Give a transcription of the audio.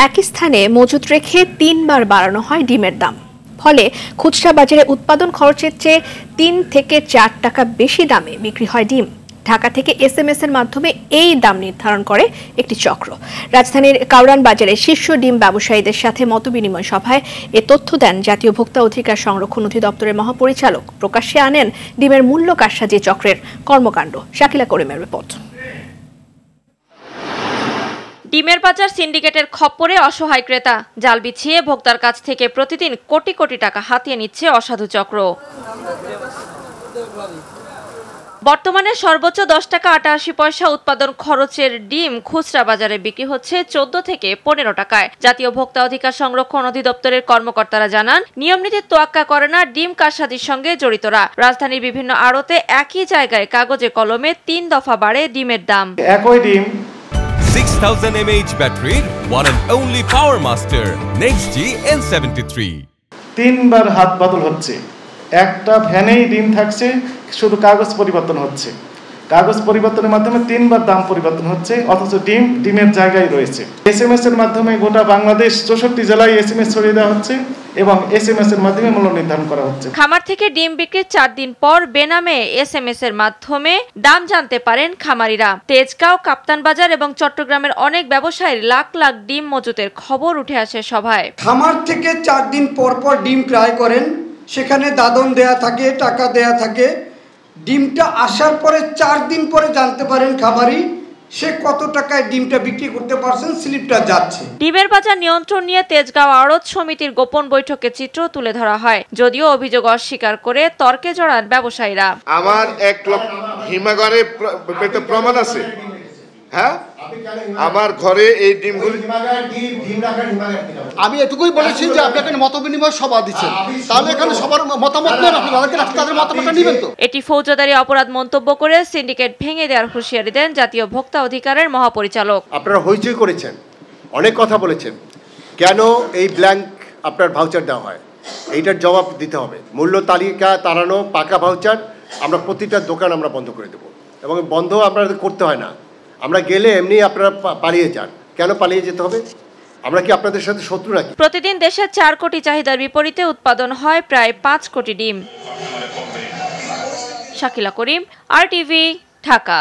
একই স্থানে মজুত রেখে ৩ বার বাড়ানো হয় ডিমের দাম। ফলে খুচরা বাজারে উৎপাদন খরচের চেয়ে ৩ থেকে ৪ টাকা বেশি দামে বিক্রি হয় ডিম। ঢাকা থেকে এসএমএস এর মাধ্যমে এই দাম নির্ধারণ করে একটি চক্র। রাজধানীর কাউরান বাজারে শীর্ষ ডিম ব্যবসায়ীদের সাথে মতবিনিময় সভায় এ তথ্য দেন জাতীয় ভোক্তা অধিকার সংরক্ষণ অধিদপ্তরের মহাপরিচালক। প্রকাশ্যে আনেন ডিমের মূল্য কারসাজি চক্রের কর্মকাণ্ড। শাকিলা করিমের রিপোর্ট। ডিমের বাজার সিন্ডিকেটের খপ্পরে অসহায় ক্রেতা, জাল বিছিয়ে ভোক্তার কাছ থেকে প্রতিদিন কোটি কোটি টাকা হাতিয়ে নিচ্ছে অসাধু চক্র। বর্তমানে সর্বোচ্চ 10 টাকা 88 পয়সা উৎপাদন খরচের ডিম খুচরা বাজারে বিক্রি হচ্ছে 14 থেকে 15 টাকায়। জাতীয় ভোক্তা অধিকার সংরক্ষণ অধিদপ্তরের কর্মকর্তারা জানান, নিয়মনীতির তোয়াক্কা করে না ডিম কারসাজির সঙ্গে জড়িতরা। রাজধানীর বিভিন্ন আড়তে একই জায়গায় কাগজে কলমে 3 দফা বাড়ে ডিমের দাম। একই ডিম 6000 mAh battery, one and only Power Master NextG N73 তিনবার হাত বদল হচ্ছে। একটা ভ্যানেই ডিম থাকছে, শুধু কাগজ পরিবর্তন হচ্ছে। কাগজ পরিবর্তনের মাধ্যমে 3 বার দাম পরিবর্তন হচ্ছে, অথচ ডিমের জায়গায় রয়েছে। এসএমএস এর মাধ্যমে গোটা বাংলাদেশ 64 জেলায় এসএমএস ছড়িয়ে দেওয়া হচ্ছে এবং এসএমএস এর মাধ্যমে মূল্য নির্ধারণ করা হচ্ছে। খামার থেকে ডিম বিক্রির 4 দিন পর বেনামে এসএমএস এর মাধ্যমে দাম জানতে পারেন খামারিরা। তেজগাঁও, কাপ্তান বাজার এবং চট্টগ্রামের অনেক ব্যবসায়ীর লাখ লাখ ডিম মজুতের খবর উঠে আসে সভায়। খামার থেকে 4 দিন পর পর ডিম ক্রয় করেন, সেখানে দাদন দেয়া থাকে, টাকা দেয়া থাকে। ডিমটা আসার পরে 4 দিন পরে জানতে পারেন খামারি সে কত টাকায় ডিমটা বিক্রি করতে পারছেন, স্লিপটা যাচ্ছে। ডিমের বাজার নিয়ন্ত্রণ নিয়ে তেজগাঁও আড়ত সমিতির গোপন বৈঠকে চিত্র তুলে ধরা হয়, যদিও অভিযোগ অস্বীকার করে তর্কে জড়ান ব্যবসায়ীরা। আমার 1 লক্ষ হিমাগারে প্রমাণ আছে। হ্যাঁ, আমার ঘরে এই ডিমগুলি। আমি এটুকুই বলেছি যে আপনাকে মতবিনিময় সভা দিচ্ছেন, তাহলে এখানে সবার মতামত নেন, তাদের মতামতটা নেবেন তো। এটি ফৌজদারি অপরাধ মন্তব্য করে সিন্ডিকেট ভেঙে দেওয়ার হুঁশিয়ারি দেন জাতীয় ভোক্তা অধিকারের মহাপরিচালক। আপনারা হইচই করেছেন, অনেক কথা বলেছেন, কেন এই ব্ল্যাঙ্ক আপনার ভাউচার দেওয়া হয়, এইটার জবাব দিতে হবে। মূল্য তালিকা তাড়ানো, পাকা ভাউচার আমরা প্রতিটা দোকান আমরা বন্ধ করে দেবো, এবং বন্ধ আপনাদের করতে হয় না। আমরা গেলে এমনি আপনারা পালিয়ে যান, কেন পালিয়ে যেতে হবে? আমরা কি আপনাদের সাথে শত্রু নাকি? প্রতিদিন দেশের 4 কোটি চাহিদার বিপরীতে উৎপাদন হয় প্রায় 5 কোটি ডিম। শাকিলা করিম, RTV, ঢাকা।